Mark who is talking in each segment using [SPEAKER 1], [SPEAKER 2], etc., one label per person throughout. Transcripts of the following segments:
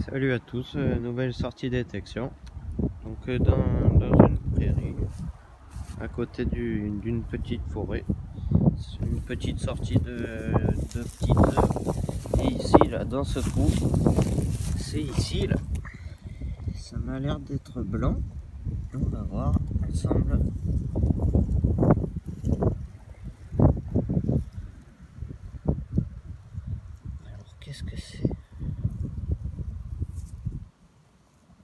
[SPEAKER 1] Salut à tous, nouvelle sortie détection. Donc dans une prairie, à côté d'une petite forêt, c'est une petite sortie de petites œufs. Et ici là, dans ce trou, c'est ici là, ça m'a l'air d'être blanc. On va voir ensemble. Alors qu'est-ce que c'est?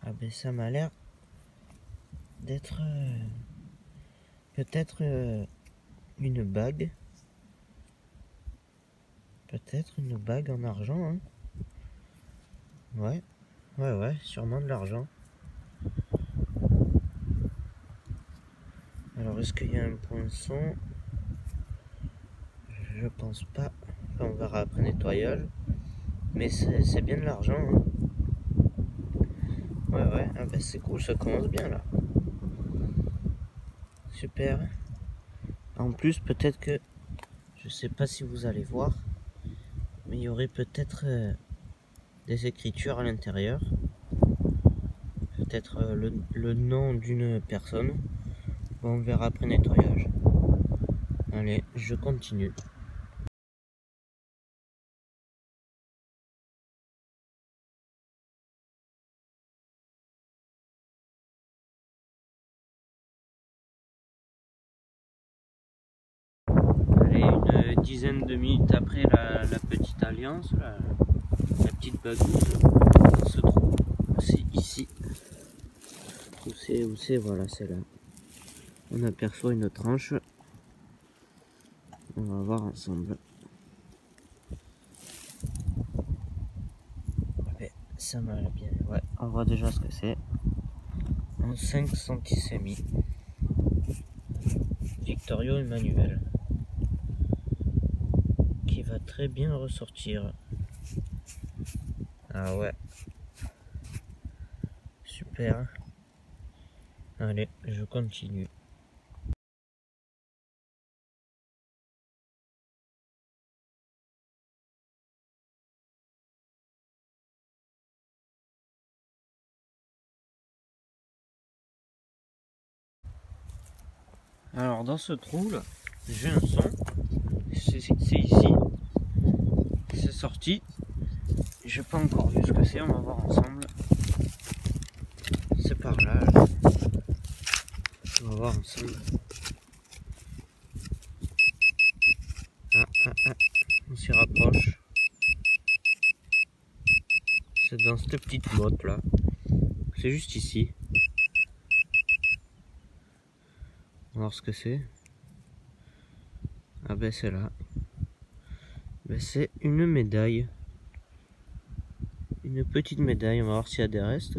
[SPEAKER 1] Ah ben ça m'a l'air d'être peut-être une bague. Peut-être une bague en argent, hein. Ouais, sûrement de l'argent. Alors est-ce qu'il y a un poinçon? Je pense pas. Enfin, on verra après nettoyage. Mais c'est bien de l'argent, hein. Ouais, ah ben c'est cool, ça commence bien là. Super. En plus, peut-être que, je sais pas si vous allez voir, mais il y aurait peut-être des écritures à l'intérieur. Peut-être le nom d'une personne. Bon, on verra après nettoyage. Allez, je continue. Allez, une dizaine de minutes après la petite alliance, la petite bagousse, dans ce trou, c'est ici. Où c'est, voilà, c'est là. On aperçoit une tranche. On va voir ensemble. Ouais, ça m'a l'air bien. Ouais, on voit déjà ce que c'est. En 5 centisémies. Victorio Emmanuel. Qui va très bien ressortir. Ah ouais. Super. Allez, je continue. Alors dans ce trou là, j'ai un son. C'est ici. C'est sorti. J'ai pas encore vu ce que c'est, on va voir ensemble. C'est par là. On va voir ensemble. On s'y rapproche. C'est dans cette petite botte là. C'est juste ici. On va voir ce que c'est. Ah ben c'est là. Ben c'est une médaille. Une petite médaille. On va voir s'il y a des restes.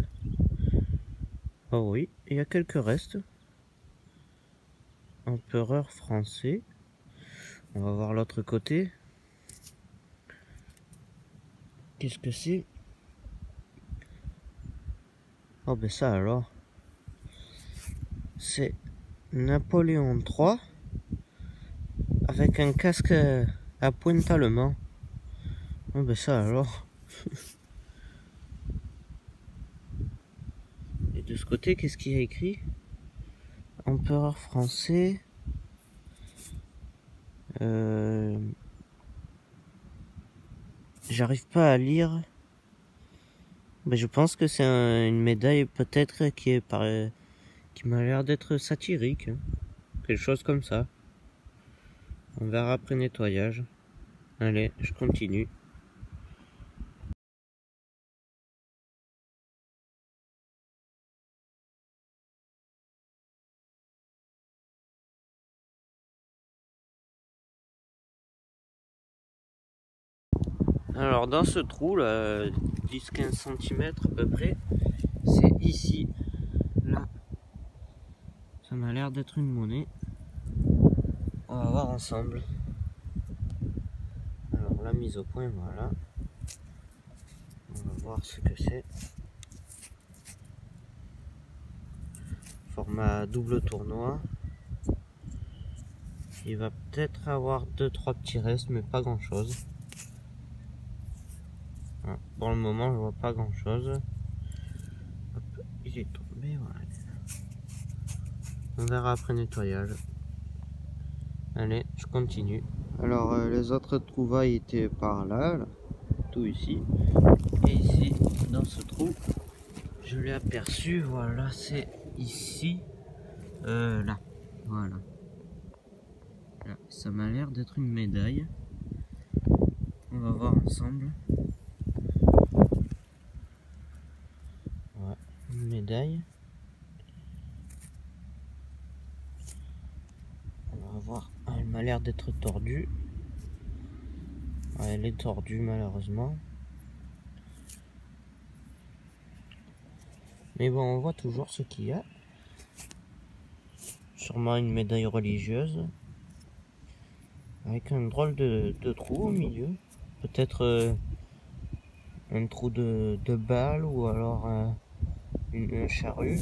[SPEAKER 1] Oh oui, il y a quelques restes. Empereur français. On va voir l'autre côté. Qu'est-ce que c'est? Oh ben ça alors. C'est Napoléon III avec un casque à pointe allemand. Oh ben ça alors. Et de ce côté, qu'est-ce qu'il y a écrit? Empereur français. J'arrive pas à lire. Mais je pense que c'est une médaille peut-être qui m'a l'air d'être satirique. Hein. Quelque chose comme ça. On verra après nettoyage. Allez, je continue. Alors dans ce trou là, 10-15 cm à peu près, c'est ici, là. Ça m'a l'air d'être une monnaie. On va voir ensemble. Alors la mise au point, voilà. On va voir ce que c'est. Format double tournoi. Il va peut-être avoir 2-3 petits restes, mais pas grand chose. Voilà. Pour le moment, je vois pas grand chose. Hop, il est tombé, voilà. On verra après nettoyage. Allez, je continue. Alors, les autres trouvailles étaient par là, tout ici. Et ici, dans ce trou, je l'ai aperçu, voilà, c'est ici. Là, voilà. Là, ça m'a l'air d'être une médaille. On va voir ensemble. Ouais, une médaille. On va voir. Ah, elle m'a l'air d'être tordue. Ouais, elle est tordue malheureusement. Mais bon, on voit toujours ce qu'il y a. Sûrement une médaille religieuse. Avec un drôle de trou au milieu. Peut-être un trou de balle ou alors une charrue.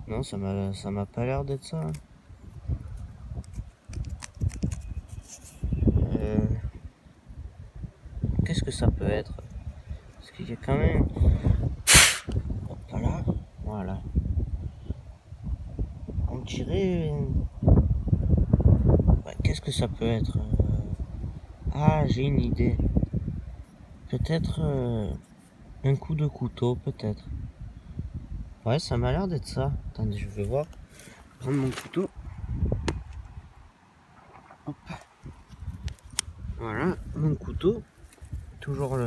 [SPEAKER 1] Non, ça m'a pas l'air d'être ça. Qu'est-ce que ça peut être? Parce qu'il y a quand même... Hop là, voilà. On dirait... Ouais, qu'est-ce que ça peut être? Ah, j'ai une idée. Peut-être un coup de couteau, peut-être. Ouais, ça m'a l'air d'être ça. Attendez, je vais voir. Prendre mon couteau. Hop. Voilà, mon couteau. Toujours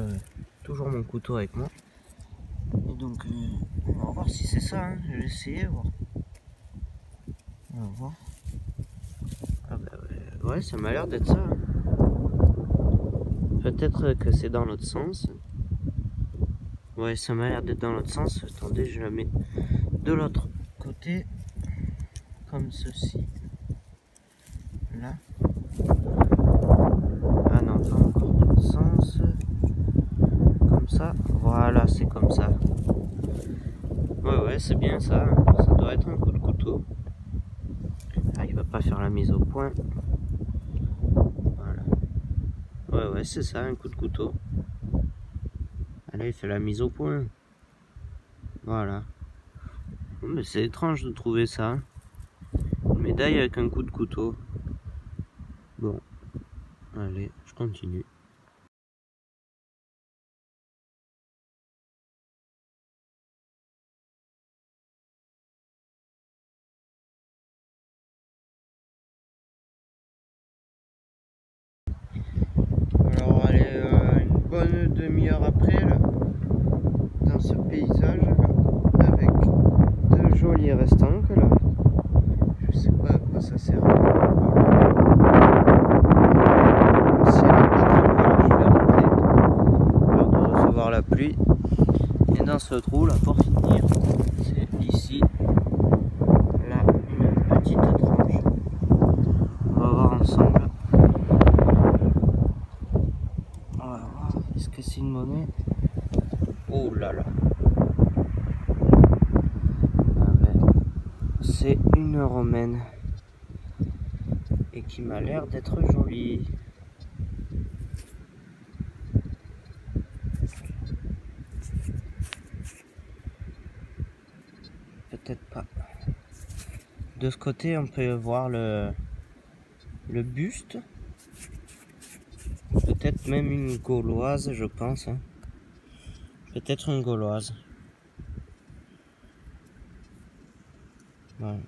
[SPEAKER 1] mon couteau avec moi. Et donc, on va voir si c'est ça. Hein. Je vais essayer, voir. On va voir. Ah bah ouais, ça m'a l'air d'être ça. Hein. Peut-être que c'est dans l'autre sens. Ouais, ça m'a l'air d'être dans l'autre sens. Attendez, je la mets de l'autre côté. Comme ceci. Là. Ah non, pas encore dans le sens. Comme ça. Voilà, c'est comme ça. Ouais, c'est bien ça. Ça doit être un coup de couteau. Ah, il va pas faire la mise au point. Voilà. Ouais, c'est ça, un coup de couteau. Allez, il fait la mise au point. Voilà. Mais c'est étrange de trouver ça. Une médaille avec un coup de couteau. Bon. Allez, je continue. Alors, allez, une bonne demi-heure après, là, dans ce paysage, là, avec de jolis restants, là. Je sais pas à quoi ça sert. Si elle est pas très loin, je vais rentrer. Peur de recevoir la pluie. Et dans ce trou, là, pour finir, c'est ici, là, une petite tranche. On va voir ensemble. On va voir, est-ce que c'est une monnaie? Oh là là. Ah ben, c'est une romaine. Et qui m'a l'air d'être jolie. Peut-être pas. De ce côté, on peut voir le buste. Peut-être même une gauloise, je pense. Hein. Peut-être une gauloise. Voilà.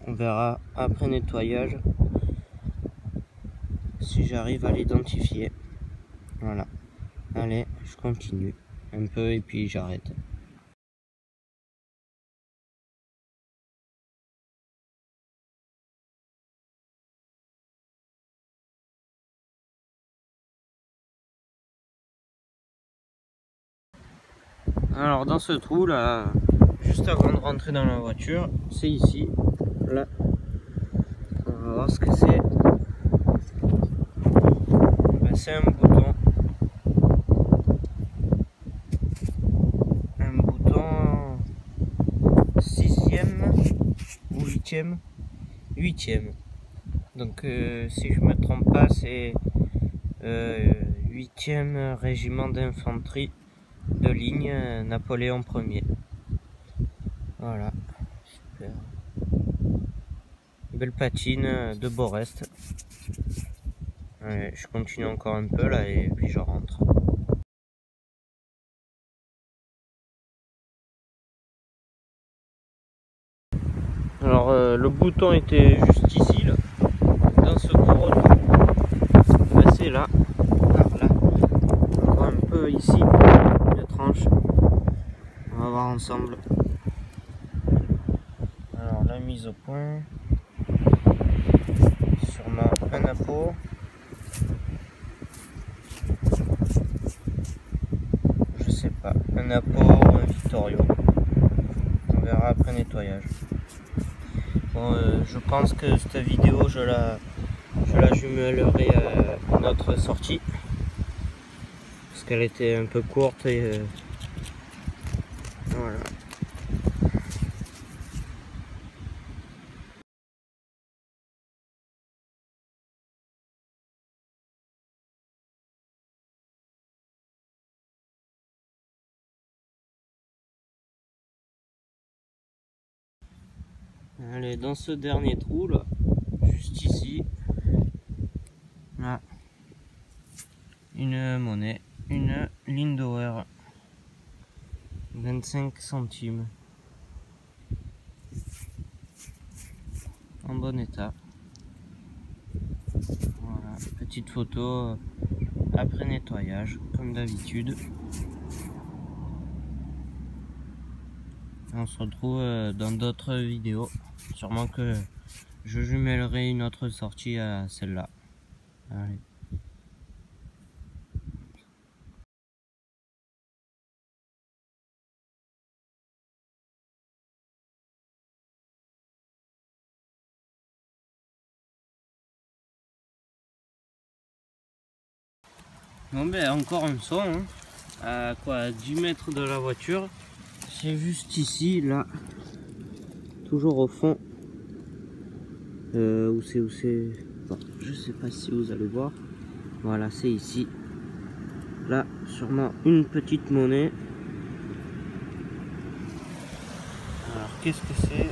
[SPEAKER 1] On verra après nettoyage si j'arrive à l'identifier. Voilà. Allez, je continue un peu et puis j'arrête. Alors dans ce trou là, juste avant de rentrer dans la voiture, c'est ici, là. On va voir ce que c'est. Ben, c'est un bouton. Un bouton 6e ou 8e. 8e. Donc si je me trompe pas, c'est 8 8e régiment d'infanterie de ligne Napoléon Ier. Voilà, super. Belle patine de Borest. Allez, je continue encore un peu là et puis je rentre. Alors le bouton était juste ici là, dans ce gros trou. Ben, c'est là, là, encore un peu ici, la tranche. On va voir ensemble. Alors la mise au point, sûrement un appôt. Je sais pas, un appôt ou un Victorio. On verra après nettoyage. Bon, je pense que cette vidéo je la jumellerai à notre sortie parce qu'elle était un peu courte et voilà. Allez, dans ce dernier trou là, juste ici, là, une monnaie, une Lindauer, 25 centimes, en bon état. Voilà, petite photo après nettoyage, comme d'habitude. On se retrouve dans d'autres vidéos, sûrement que je jumellerai une autre sortie à celle-là. Allez. Bon ben encore un son, hein. À quoi, à 10 mètres de la voiture. C'est juste ici, là. Toujours au fond. Où c'est bon, je sais pas si vous allez voir. Voilà, c'est ici. Là, sûrement une petite monnaie. Alors, qu'est-ce que c'est?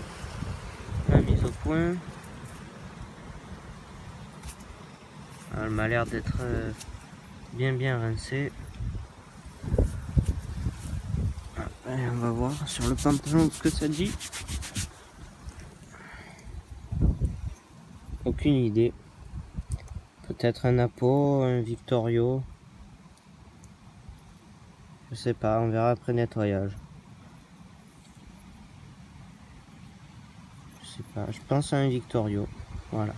[SPEAKER 1] La mise au point. Alors, elle m'a l'air d'être bien rincée. Allez, on va voir sur le pantalon ce que ça dit. Aucune idée. Peut-être un appôt, un Victorio. Je sais pas, on verra après nettoyage. Je sais pas, je pense à un Victorio. Voilà.